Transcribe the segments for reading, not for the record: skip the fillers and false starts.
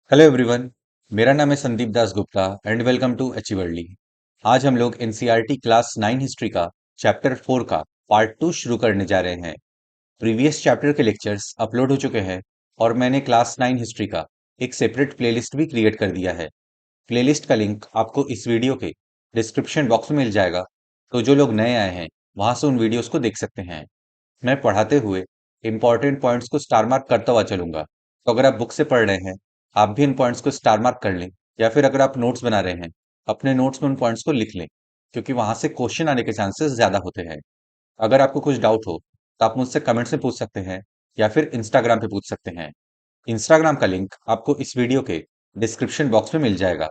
Hello everyone. मेरा नाम है Sandeep Das Gupta and welcome to अचीवर्ली। आज हम लोग एनसीईआरटी क्लास 9 हिस्ट्री का चैप्टर 4 का पार्ट 2 शुरू करने जा रहे हैं। प्रीवियस चैप्टर के लेक्चर्स अपलोड हो चुके हैं और मैंने क्लास 9 हिस्ट्री का एक सेपरेट प्लेलिस्ट भी क्रिएट कर दिया है। प्लेलिस्ट का लिंक आपको इस वीडियो के डिस्क्रिप्शन बॉक्स में मिल जाएगा, तो जो लोग नए आए हैं वहां से उन वीडियोस को देख सकते हैं। मैं पढ़ाते हुए इंपॉर्टेंट पॉइंट्स को स्टार मार्क करता हुआ चलूंगा, तो अगर आप बुक से पढ़ रहे हैं आप भी इन पॉइंट्स को स्टार मार्क कर लें, या फिर अगर आप नोट्स बना रहे हैं अपने नोट्स में उन पॉइंट्स को लिख लें, क्योंकि वहां से क्वेश्चन आने के चांसेस ज्यादा होते हैं। अगर आपको कुछ डाउट हो तो आप मुझसे कमेंट्स में पूछ सकते हैं या फिर इंस्टाग्राम पे पूछ सकते हैं। इंस्टाग्राम का लिंक आपको इस वीडियो के डिस्क्रिप्शन बॉक्स में मिल जाएगा।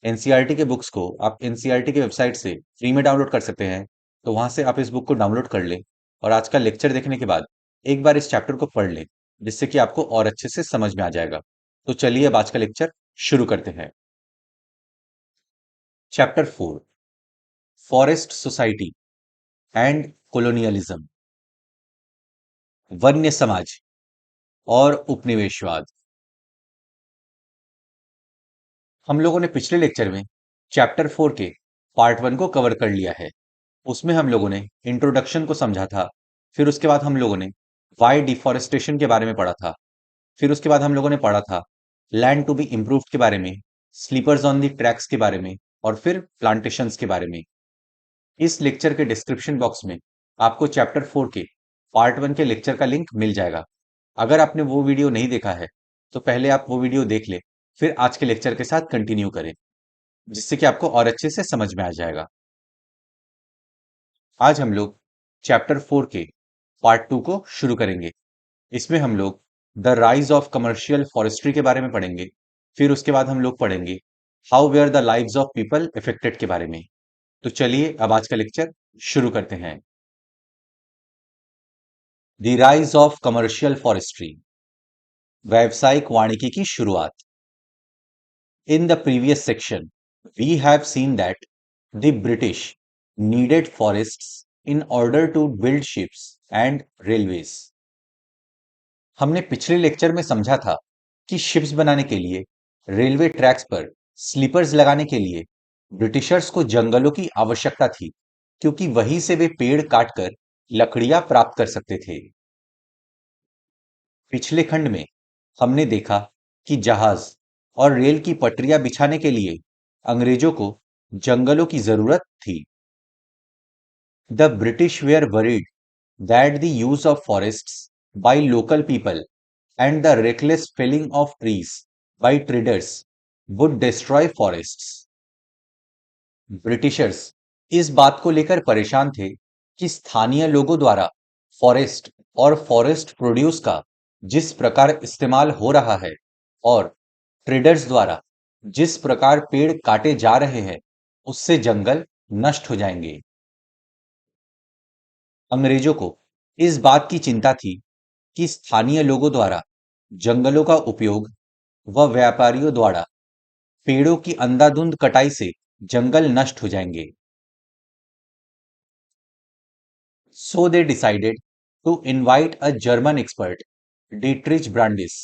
एनसीईआरटी के बुक्स को आप एनसीईआरटी की वेबसाइट से फ्री में डाउनलोड कर सकते हैं, तो वहां से आप इस बुक को डाउनलोड कर लें और आज का लेक्चर देखने के बाद एक बार इस चैप्टर को पढ़ लें, जिससे कि आपको और अच्छे से समझ में आ जाएगा। तो चलिए अब आज का लेक्चर शुरू करते हैं। Chapter 4, forest society and colonialism, वन्य समाज और उपनिवेशवाद। हम लोगों ने पिछले लेक्चर में चैप्टर 4 के पार्ट 1 को कवर कर लिया है। उसमें हम लोगों ने इंट्रोडक्शन को समझा था। फिर उसके बाद हम लोगों ने वाई डिफॉरेस्टेशन के बारे में पढ़ा था। फिर उसके बाद हम लोगों ने पढ़ा था लैंड टू बी इम्प्रूव्ड के बारे में, स्लीपर्स ऑन दी ट्रैक्स के बारे में, और फिर प्लांटेशंस के बारे में। इस लेक्चर के डिस्क्रिप्शन बॉक्स में आपको चैप्टर 4 के पार्ट 1 के लेक्चर का लिंक मिल जाएगा। अगर आपने वो वीडियो नहीं देखा है तो पहले आप वो वीडियो देख ले, फिर आज के लेक्चर के साथ कंटिन्यू करें, जिससे कि आपको और अच्छे से समझ में आ जाएगा। आज हम लोग चैप्टर 4 के पार्ट 2 को शुरू करेंगे। इसमें हम लोग the rise of commercial forestry के बारे में पढ़ेंगे। फिर उसके बाद हम लोग पढ़ेंगे how were the lives of people affected के बारे में। तो चलिए अब आज का लेक्चर शुरू करते हैं। The rise of commercial forestry, व्यावसायिक वानिकी की शुरुआत। In the previous section, we have seen that the British needed forests in order to build ships and railways. हमने पिछले लेक्चर में समझा था कि शिप्स बनाने के लिए, रेलवे ट्रैक्स पर स्लीपर्स लगाने के लिए ब्रिटिशर्स को जंगलों की आवश्यकता थी, क्योंकि वहीं से वे पेड़ काटकर लकड़ियां प्राप्त कर सकते थे। पिछले खंड में हमने देखा कि जहाज और रेल की पटरियां बिछाने के लिए अंग्रेजों को जंगलों की जरूरत थी। The British were worried that the use of forests by local people and the reckless felling of trees by traders would destroy forests. Britishers इस बात को लेकर परेशान थे कि स्थानीय लोगों द्वारा फॉरेस्ट और फॉरेस्ट प्रोड्यूस का जिस प्रकार इस्तेमाल हो रहा है, और ट्रेडर्स द्वारा जिस प्रकार पेड़ काटे जा रहे हैं, उससे जंगल नष्ट हो जाएंगे। अंग्रेजों को इस बात की चिंता थी कि स्थानीय लोगों द्वारा जंगलों का उपयोग व व्यापारियों द्वारा पेड़ों की अंधाधुंध कटाई से जंगल नष्ट हो जाएंगे। So they decided to invite a German expert, Dietrich Brandis,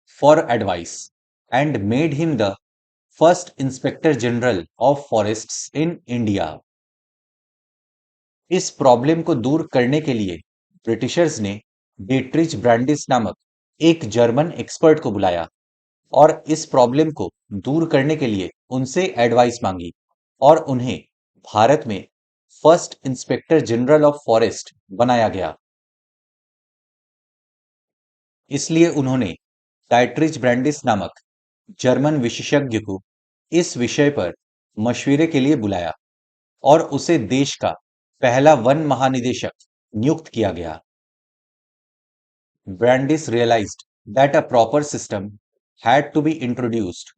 for advice and made him the first Inspector General of Forests in India. इस प्रॉब्लम को दूर करने के लिए ब्रिटिशर्स ने डीट्रिच ब्रांडिस नामक एक जर्मन एक्सपर्ट को बुलाया और इस प्रॉब्लम को दूर करने के लिए उनसे एडवाइस मांगी, और उन्हें भारत में first inspector general of forest बनाया गया। इसलिए उन्होंने डाइट्रिच ब्रांडिस नामक जर्मन विशेषज्ञ को इस विषय पर मशविरे के लिए बुलाया और उसे देश का पहला वन महानिदेशक नियुक्त किया गया। Brandis realized that a proper system had to be introduced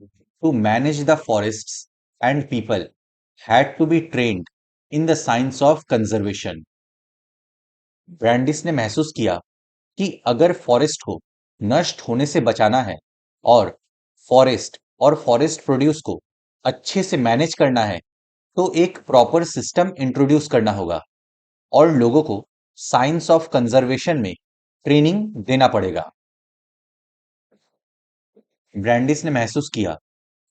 to manage the forests, and people had to be trained in the science of conservation. Brandis ने महसूस किया कि अगर फॉरेस्ट को नष्ट होने से बचाना है और फॉरेस्ट प्रोड्यूस को अच्छे से मैनेज करना है, तो एक प्रॉपर सिस्टम इंट्रोड्यूस करना होगा और लोगों को साइंस ऑफ कंजर्वेशन में ट्रेनिंग देना पड़ेगा। ब्रैंडिस ने महसूस किया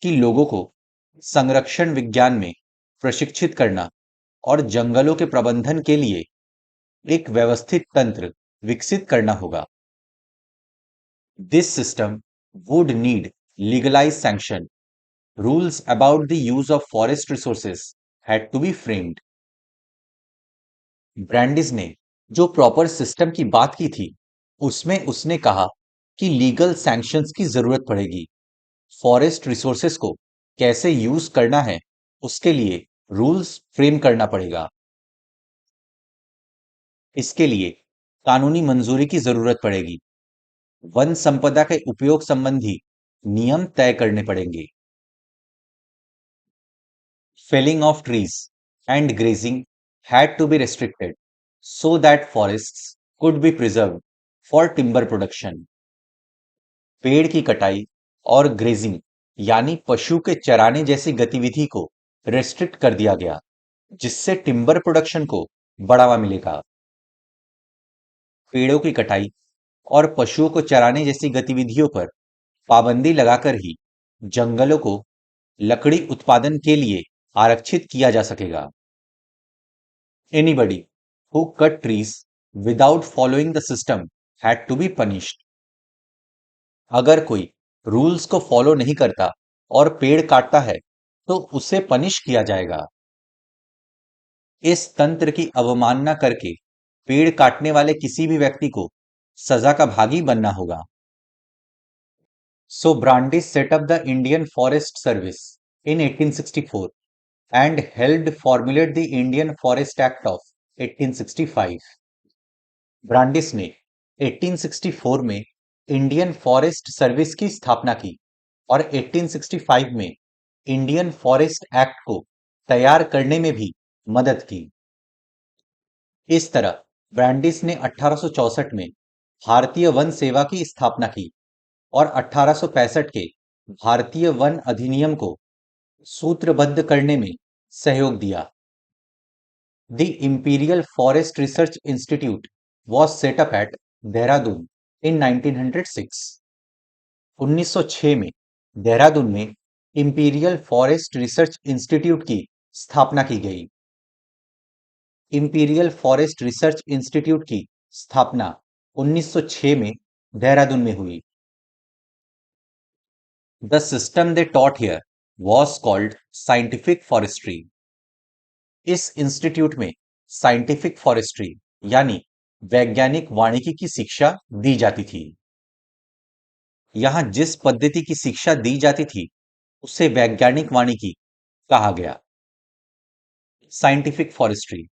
कि लोगों को संरक्षण विज्ञान में प्रशिक्षित करना और जंगलों के प्रबंधन के लिए एक व्यवस्थित तंत्र विकसित करना होगा। This system would need legalised sanction, rules about the use of forest resources had to be framed. Brandis ने जो प्रॉपर सिस्टम की बात की थी, उसमें उसने कहा कि लीगल सैंक्शंस की जरूरत पड़ेगी। फॉरेस्ट रिसोर्सेस को कैसे यूज करना है, उसके लिए रूल्स फ्रेम करना पड़ेगा। इसके लिए कानूनी मंजूरी की जरूरत पड़ेगी। वन संपदा के उपयोग संबंधी नियम तय करने पड़ेंगे। Felling of trees and grazing had to be restricted so that forests could be preserved for timber production. पेड़ की कटाई और ग्रेजिंग यानी पशु के चराने जैसी गतिविधि को रेस्ट्रिक्ट कर दिया गया, जिससे टिम्बर प्रोडक्शन को बढ़ावा मिलेगा। पेड़ों की कटाई और पशुओं को चराने जैसी गतिविधियों पर पाबंदी लगाकर ही जंगलों को लकड़ी उत्पादन के लिए आरक्षित किया जा सकेगा। Anybody who cut trees without following the system had to be punished. अगर कोई रूल्स को फॉलो नहीं करता और पेड़ काटता है, तो उसे पनिश किया जाएगा। इस तंत्र की अवमानना करके पेड़ काटने वाले किसी भी व्यक्ति को सजा का भागी बनना होगा। So Brandis set up the Indian Forest Service in 1864 and helped formulate the Indian Forest Act of 1865. Brandeis ने 1864 में इंडियन फॉरेस्ट सर्विस की स्थापना की और 1865 में इंडियन फॉरेस्ट एक्ट को तैयार करने में भी मदद की। इस तरह ब्रांडिस ने 1864 में भारतीय वन सेवा की स्थापना की और 1865 के भारतीय वन अधिनियम को सूत्रबद्ध करने में सहयोग दिया। The Imperial Forest Research Institute was set up at Dehradun in 1906. 1906 में देहरादून में इंपीरियल फॉरेस्ट रिसर्च इंस्टीट्यूट की स्थापना की गई। इंपीरियल फॉरेस्ट रिसर्च इंस्टीट्यूट की स्थापना 1906 में देहरादून में हुई। The system they taught here was called scientific forestry. इस इंस्टीट्यूट में साइंटिफिक फॉरेस्ट्री यानी वैज्ञानिक वानिकी की शिक्षा दी जाती थी। यहां जिस पद्धति की शिक्षा दी जाती थी, उसे वैज्ञानिक वानिकी कहा गया। Scientific forestry,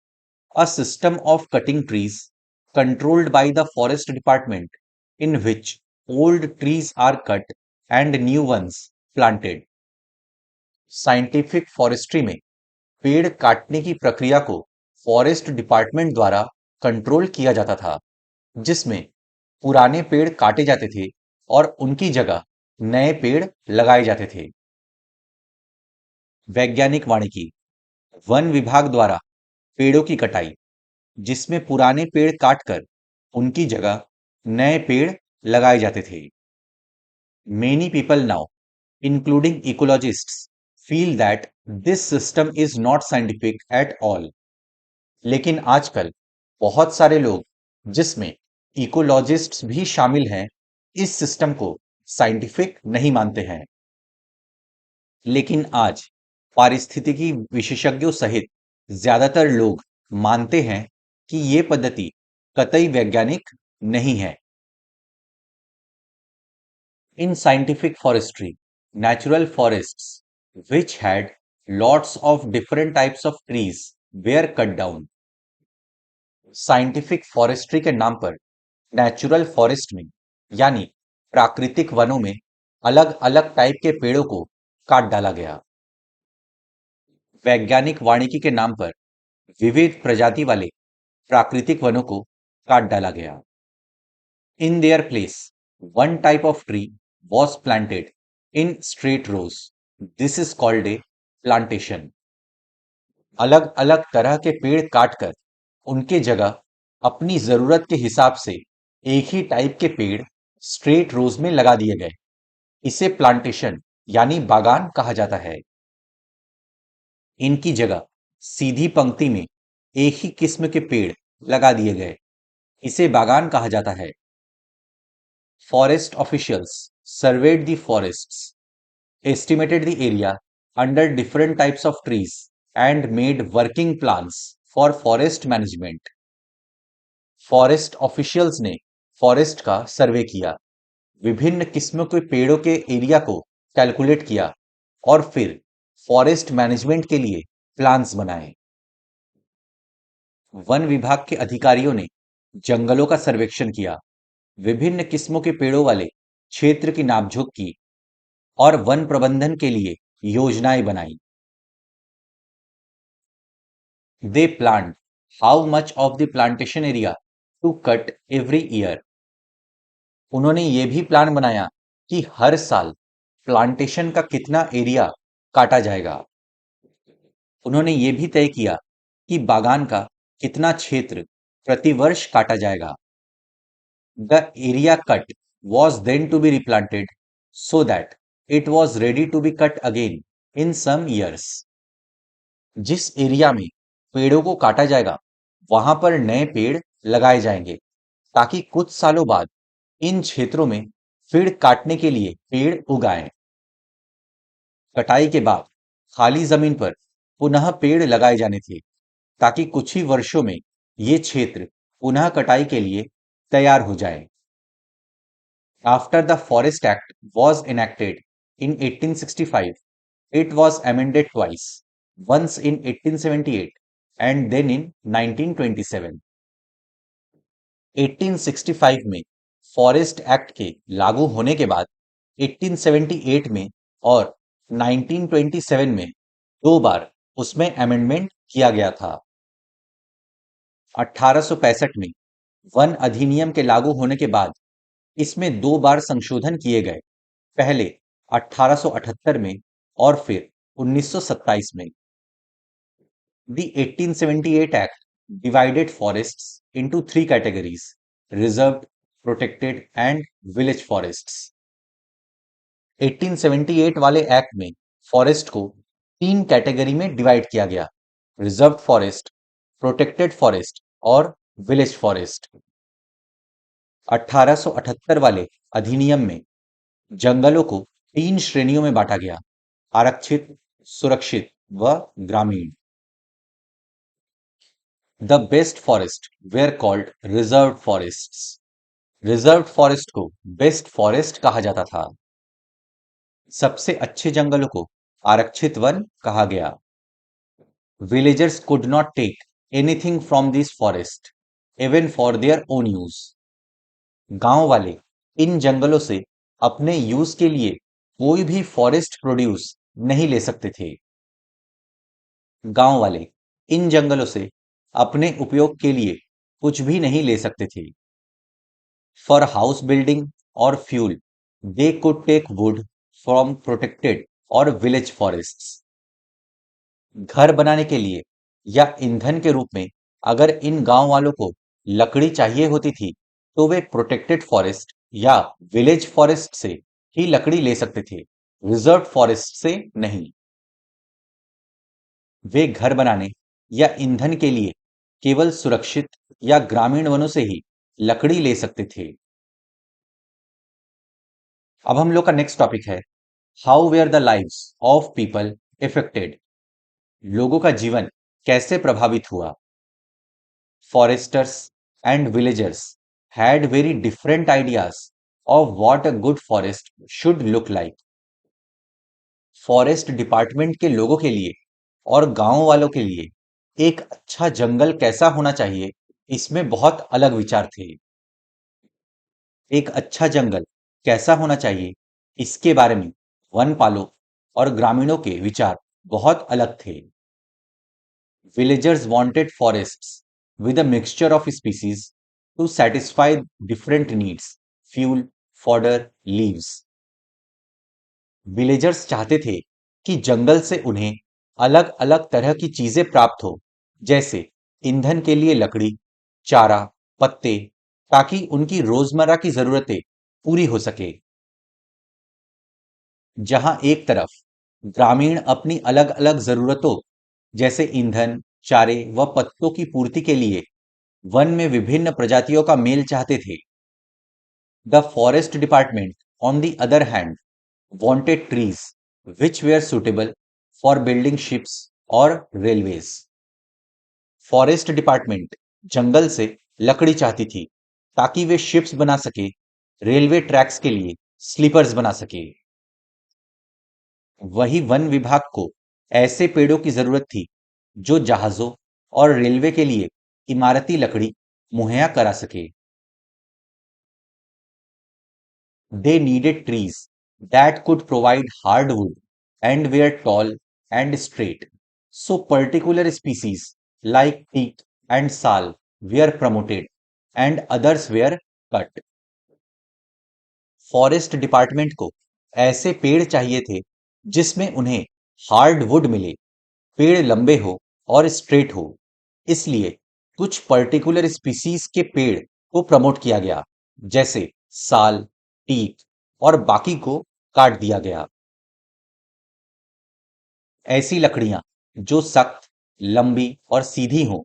a system of cutting trees controlled by the forest department in which old trees are cut and new ones planted. Scientific forestry में पेड़ काटने की प्रक्रिया को फॉरेस्ट डिपार्टमेंट द्वारा कंट्रोल किया जाता था, जिसमें पुराने पेड़ काटे जाते थे और उनकी जगह नए पेड़ लगाए जाते थे। वैज्ञानिक वानिकी, वन विभाग द्वारा पेड़ों की कटाई, जिसमें पुराने पेड़ काटकर उनकी जगह नए पेड़ लगाए जाते थे। Many people now, including ecologists, feel that this system is not scientific at all. लेकिन आजकल बहुत सारे लोग, जिसमें इकोलॉजिस्ट्स भी शामिल हैं, इस सिस्टम को साइंटिफिक नहीं मानते हैं। लेकिन आज पारिस्थितिकी विशेषज्ञों सहित ज्यादातर लोग मानते हैं कि ये पद्धति कतई वैज्ञानिक नहीं है। In scientific forestry, natural forests which had lots of different types of trees were cut down. Scientific forestry के नाम पर नेचुरल फॉरेस्ट में यानी प्राकृतिक वनों में अलग अलग टाइप के पेड़ों को काट डाला गया। वैज्ञानिक वानिकी के नाम पर विविध प्रजाति वाले प्राकृतिक वनों को काट डाला गया। In their place one type of tree was planted in straight rows. This is called a plantation. अलग अलग तरह के पेड़ काटकर उनके जगह अपनी जरूरत के हिसाब से एक ही टाइप के पेड़ स्ट्रेट रोज में लगा दिए गए। इसे प्लांटेशन यानी बागान कहा जाता है। इनकी जगह सीधी पंक्ति में एक ही किस्म के पेड़ लगा दिए गए, इसे बागान कहा जाता है। Forest officials served the forests, estimated the area under different types of trees and made working plans for forest management. Forest officials ने फॉरेस्ट का सर्वे किया, विभिन्न किस्मों के पेड़ों के एरिया को कैलकुलेट किया और फिर फॉरेस्ट मैनेजमेंट के लिए प्लान्स बनाए। वन विभाग के अधिकारियों ने जंगलों का सर्वेक्षण किया, विभिन्न किस्मों के पेड़ों वाले क्षेत्र की नापझोंक की और वन प्रबंधन के लिए योजनाएं बनाई। They planned how much of the plantation area to cut every year. उन्होंने ये भी प्लान बनाया कि हर साल प्लांटेशन का कितना एरिया काटा जाएगा। उन्होंने ये भी तय किया कि बागान का कितना क्षेत्र प्रति वर्ष काटा जाएगा। The area cut was then to be replanted so that it was ready to be cut again in some years. जिस एरिया में पेड़ों को काटा जाएगा वहां पर नए पेड़ लगाए जाएंगे ताकि कुछ सालों बाद इन क्षेत्रों में फिर काटने के लिए पेड़ उगाएं। कटाई के बाद खाली जमीन पर पुनः पेड़ लगाए जाने थे ताकि कुछ ही वर्षों में ये क्षेत्र पुनः कटाई के लिए तैयार हो जाए। After the Forest Act was enacted in 1865, it was amended twice, once in 1878 and then in 1927. 1865 में फॉरेस्ट एक्ट के लागू होने के बाद 1878 में और 1927 में दो बार उसमें अमेंडमेंट किया गया था। 1865 में वन अधिनियम के लागू होने के बाद इसमें दो बार संशोधन किए गए, पहले 1878 में और फिर 1927 में। The 1878 Act divided forests into three categories: reserved, protected and village forests. 1878 वाले एक्ट में फॉरेस्ट को तीन कैटेगरी में डिवाइड किया गया: रिजर्व फॉरेस्ट, प्रोटेक्टेड फॉरेस्ट और विलेज फॉरेस्ट। 1878 वाले अधिनियम में जंगलों को तीन श्रेणियों में बांटा गया: आरक्षित, सुरक्षित व ग्रामीण। The best forest where called reserve forests. Reserve forest को बेस्ट फॉरेस्ट कहा जाता था। सबसे अच्छे जंगलों को आरक्षित वन कहा गया। Villagers could not take anything from this forest even for their own use. गांव वाले इन जंगलों से अपने यूज के लिए कोई भी फॉरेस्ट प्रोड्यूस नहीं ले सकते थे। गांव वाले इन जंगलों से अपने उपयोग के लिए कुछ भी नहीं ले सकते थे। फॉर हाउस बिल्डिंग और fuel they could take wood from protected or village forests. घर बनाने के लिए या ईंधन के रूप में अगर इन गांव वालों को लकड़ी चाहिए होती थी तो वे प्रोटेक्टेड फॉरेस्ट या विलेज फॉरेस्ट से ही लकड़ी ले सकते थे, रिजर्व फॉरेस्ट से नहीं। वे घर बनाने या ईंधन के लिए केवल सुरक्षित या ग्रामीण वनों से ही लकड़ी ले सकते थे। अब हम लोग का नेक्स्ट टॉपिक है how were the lives of people affected. लोगों का जीवन कैसे प्रभावित हुआ। Foresters and villagers had very different ideas of what a good forest should look like. Forest department के लोगों के लिए और गांव वालों के लिए एक अच्छा जंगल कैसा होना चाहिए, इसमें बहुत अलग विचार थे। एक अच्छा जंगल कैसा होना चाहिए, इसके बारे में वनपालों और ग्रामीणों के विचार बहुत अलग थे। Villagers wanted forests with a mixture of species to satisfy different needs: fuel, fodder, leaves. Villagers चाहते थे कि जंगल से उन्हें अलग अलग तरह की चीजें प्राप्त हो, जैसे ईंधन के लिए लकड़ी, चारा, पत्ते, ताकि उनकी रोजमर्रा की जरूरतें पूरी हो सके। जहां एक तरफ ग्रामीण अपनी अलग अलग जरूरतों जैसे ईंधन, चारे व पत्तों की पूर्ति के लिए वन में विभिन्न प्रजातियों का मेल चाहते थे, the forest department on the other hand wanted trees which were suitable for building ships or railways. Forest department जंगल से लकड़ी चाहती थी ताकि वे शिप्स बना सके, रेलवे ट्रैक्स के लिए स्लीपर्स बना सके। वही वन विभाग को ऐसे पेड़ों की जरूरत थी जो जहाजों और रेलवे के लिए इमारती लकड़ी मुहैया करा सके। They needed trees that could provide hardwood and were tall and straight. So particular species like teak and sal were promoted and others were cut. Forest department को ऐसे पेड़ चाहिए थे जिसमें उन्हें हार्डवुड मिले, पेड़ लंबे हो और स्ट्रेट हो। इसलिए कुछ पर्टिकुलर स्पीसीज के पेड़ को प्रमोट किया गया, जैसे साल, टीक, और बाकी को काट दिया गया। ऐसी लकड़ियां जो सख्त, लंबी और सीधी हों,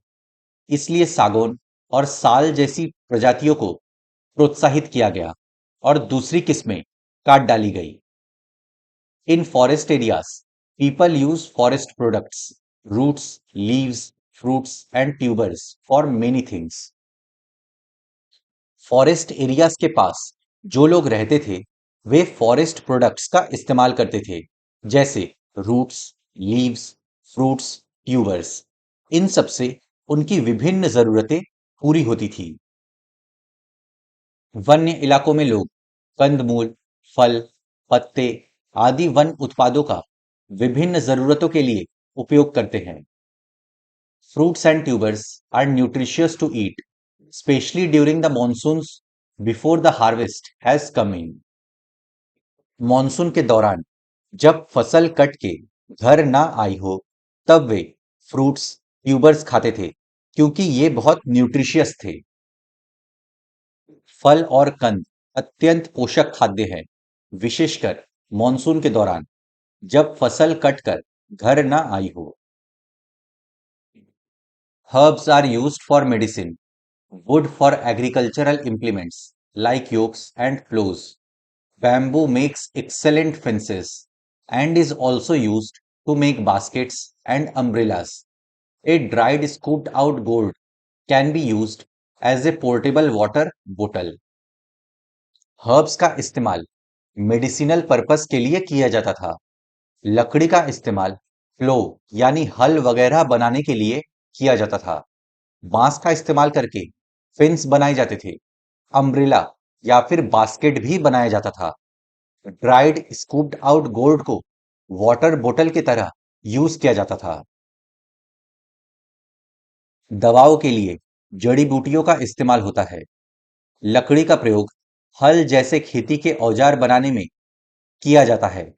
इसलिए सागौन और साल जैसी प्रजातियों को प्रोत्साहित किया गया और दूसरी किस्में काट डाली गई। In forest areas people use forest products, roots, leaves, fruits and tubers for many things. Forest areas के पास जो लोग रहते थे वे फॉरेस्ट प्रोडक्ट्स का इस्तेमाल करते थे, जैसे रूट्स, लीव्स, फ्रूट्स, ट्यूबर्स। इन सब से उनकी विभिन्न जरूरतें पूरी होती थी। वन्य इलाकों में लोग कंदमूल, फल, पत्ते आदि वन उत्पादों का विभिन्न जरूरतों के लिए उपयोग करते हैं। Fruits and tubers are nutritious to eat, especially during the monsoons before the harvest has come in. Monsoon के दौरान जब फसल कट के घर ना आई हो, तब वे फ्रूट्स, ट्यूबर्स खाते थे क्योंकि ये बहुत न्यूट्रिशियस थे। फल और कंद अत्यंत पोषक खाद्य है, विशेषकर मॉनसून के दौरान जब फसल कटकर घर ना आई हो। Herbs are used for medicine, wood for agricultural implements like yokes and plows. Bamboo makes excellent fences and is also used to make baskets and umbrellas. A dried scooped out gourd can be used as a portable water bottle. Herbs का इस्तेमाल medicinal purpose के लिए किया जाता था। लकड़ी का इस्तेमाल प्लो यानी हल वगैरह बनाने के लिए किया जाता था। बांस का इस्तेमाल करके फिन्स बनाए जाते थे। अम्ब्रेला या फिर बास्केट भी बनाया जाता था। ड्राइड स्कूप्ड आउट गोर्ड को वाटर बोतल की तरह यूज किया जाता था। दवाओं के लिए जड़ी बूटियों का इस्तेमाल होता है। लकड़ी का प्रयोग हल जैसे खेती के औजार बनाने में किया जाता है।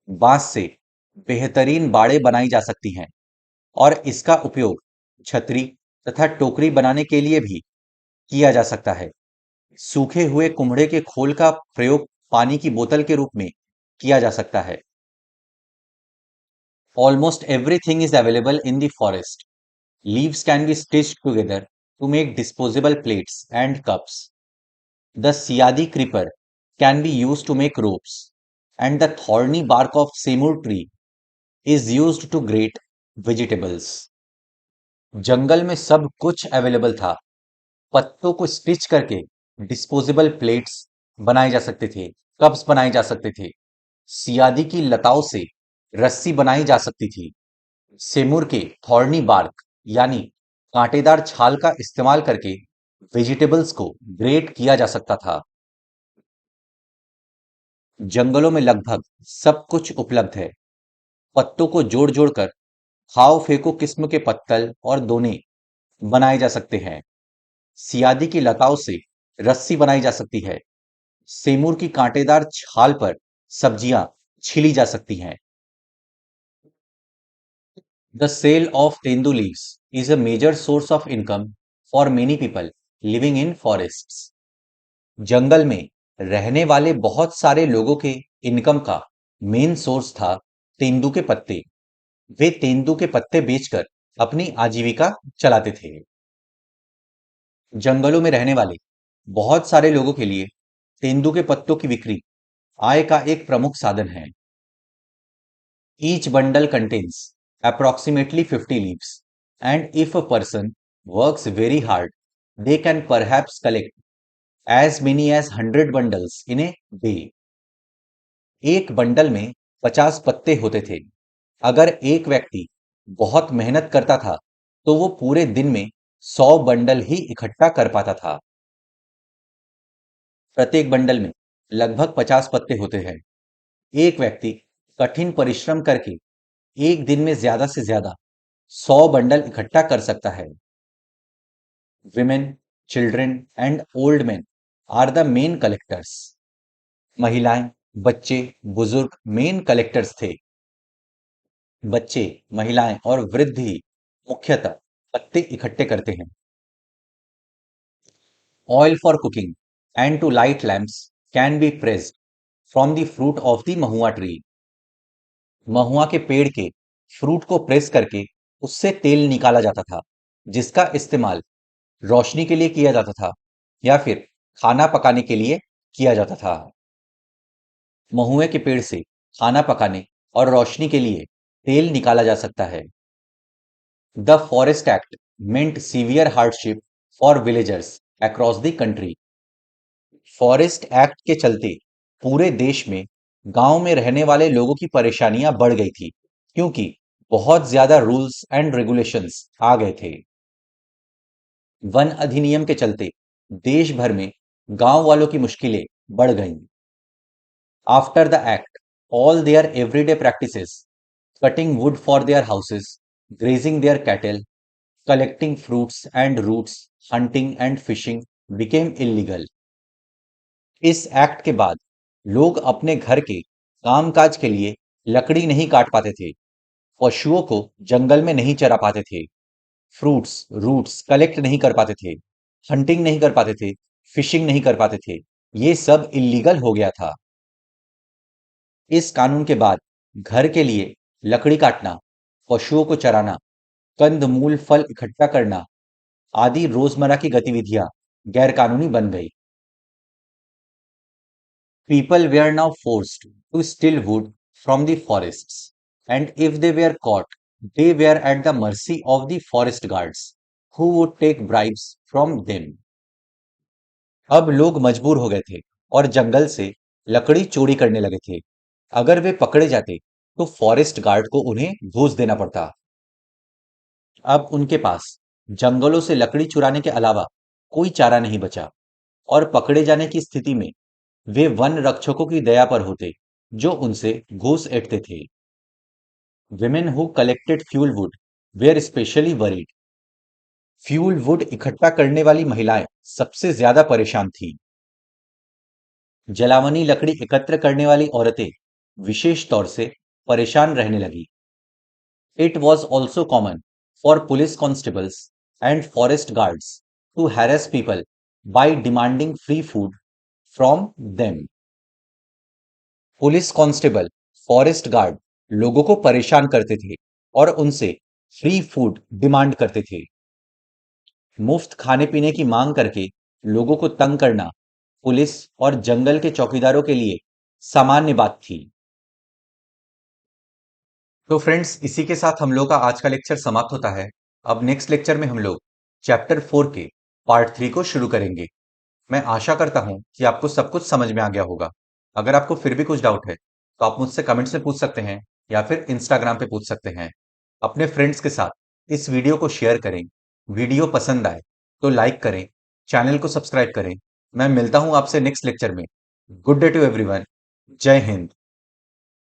बांस से बेहतरीन बाड़े बनाई जा सकती हैं और इसका उपयोग छतरी तथा टोकरी बनाने के लिए भी किया जा सकता है। सूखे हुए कुम्हड़े के खोल का प्रयोग पानी की बोतल के रूप में किया जा सकता है। Almost everything is available in the forest. Leaves can be stitched together to make disposable plates and cups. The Siadi creeper can be used to make ropes, and the thorny bark of Seymour tree is used to grate vegetables. जंगल में सब कुछ available था। पत्तों को stitch करके disposable plates बनाए जा सकते थे, कप्स बनाए जा सकते थे। सियादी की लताओं से रस्सी बनाई जा सकती थी। सेमुर के थॉर्नी बार्क यानी कांटेदार छाल का इस्तेमाल करके वेजिटेबल्स को ग्रेट किया जा सकता था। जंगलों में लगभग सब कुछ उपलब्ध है। पत्तों को जोड़ जोड़कर खाओ फेंको किस्म के पत्तल और दोने बनाए जा सकते हैं। सियादी की लताओं से रस्सी बनाई जा सकती है। सेमूर की कांटेदार छाल पर सब्जियां छीली जा सकती हैं। The sale of tendu leaves is a major source of income for many people living in forests. जंगल में रहने वाले बहुत सारे लोगों के इनकम का मेन सोर्स था तेंदू के पत्ते। वे तेंदू के पत्ते बेचकर अपनी आजीविका चलाते थे। जंगलों में रहने वाले बहुत सारे लोगों के लिए तेंदू के पत्तों की बिक्री आय का एक प्रमुख साधन है। Each bundle contains approximately 50 leaves, and if a person works very hard, they can perhaps collect as many as 100 bundles in a day. एक बंडल में 50 पत्ते होते थे। अगर एक व्यक्ति बहुत मेहनत करता था, तो वो पूरे दिन में 100 बंडल ही इकट्ठा कर पाता था। प्रत्येक बंडल में लगभग 50 पत्ते होते हैं। एक व्यक्ति कठिन परिश्रम करके एक दिन में ज्यादा से ज्यादा 100 बंडल इकट्ठा कर सकता है। Women, children and old man are the main collectors. महिलाएं, बच्चे, बुजुर्ग मेन कलेक्टर्स थे। बच्चे, महिलाएं और वृद्ध ही मुख्यतः पत्ते इकट्ठे करते हैं। Oil for cooking and to light lamps can be pressed from the fruit of the mahua tree. महुआ के पेड़ के फ्रूट को प्रेस करके उससे तेल निकाला जाता था, जिसका इस्तेमाल रोशनी के लिए किया जाता था या फिर खाना पकाने के लिए किया जाता था। महुए के पेड़ से खाना पकाने और रोशनी के लिए तेल निकाला जा सकता है। The forest act meant severe hardship for villagers across the country. Forest act के चलते पूरे देश में गांव में रहने वाले लोगों की परेशानियां बढ़ गई थी, क्योंकि बहुत ज्यादा रूल्स एंड रेगुलेशंस आ गए थे। वन अधिनियम के चलते देश भर में गांव वालों की मुश्किलें बढ़ गईं। After the act, all their everyday practices, cutting wood for their houses, grazing their cattle, collecting fruits and roots, hunting and fishing, became illegal. इस एक्ट के बाद लोग अपने घर के कामकाज के लिए लकड़ी नहीं काट पाते थे, पशुओं को जंगल में नहीं चरा पाते थे, फ्रूट्स रूट्स कलेक्ट नहीं कर पाते थे, हंटिंग नहीं कर पाते थे, फिशिंग नहीं कर पाते थे। ये सब इलीगल हो गया था। इस कानून के बाद घर के लिए लकड़ी काटना, पशुओं को चराना, कंद मूल फल इकट्ठा करना आदि रोजमर्रा की गतिविधियां गैरकानूनी बन गई। People were now forced to steal wood from the forests, and if they were caught, they were at the mercy of the forest guards, who would take bribes from them. अब लोग मजबूर हो गए थे और जंगल से लकड़ी चोरी करने लगे थे। अगर वे पकड़े जाते, तो फॉरेस्ट गार्ड को उन्हें घूस देना पड़ता। अब उनके पास जंगलों से लकड़ी चुराने के अलावा कोई चारा नहीं बचा, और पकड़े जाने की स्थिति में वे वन रक्षकों की दया पर होते, जो उनसे घूस ऐंठते थे। Women who collected fuel would wear specially worried. Fuel wood इकट्ठा करने वाली महिलाएं सबसे ज्यादा परेशान थी। जलावनी लकड़ी एकत्र करने वाली औरतें विशेष तौर से परेशान रहने लगी। It was also common for police constables and forest guards to harass people by demanding free food from them. Police constable, forest guard लोगों को परेशान करते थे और उनसे फ्री फूड डिमांड करते थे। मुफ्त खाने पीने की मांग करके लोगों को तंग करना पुलिस और जंगल के चौकीदारों के लिए सामान्य बात थी। तो फ्रेंड्स, इसी के साथ हम लोग का आज का लेक्चर समाप्त होता है। अब नेक्स्ट लेक्चर में हम लोग चैप्टर 4 के पार्ट 3 को शुरू करेंगे। मैं आशा करता हूं कि आपको सब कुछ समझ में आ गया होगा। अगर आपको फिर भी कुछ डाउट है, तो आप मुझसे कमेंट्स में पूछ सकते हैं या फिर इंस्टाग्राम पे पूछ सकते हैं। अपने फ्रेंड्स के साथ इस वीडियो को शेयर करें। वीडियो पसंद आए तो लाइक करें, चैनल को सब्सक्राइब करें। मैं मिलता हूं आपसे नेक्स्ट लेक्चर में। Good day to everyone. जय हिंद।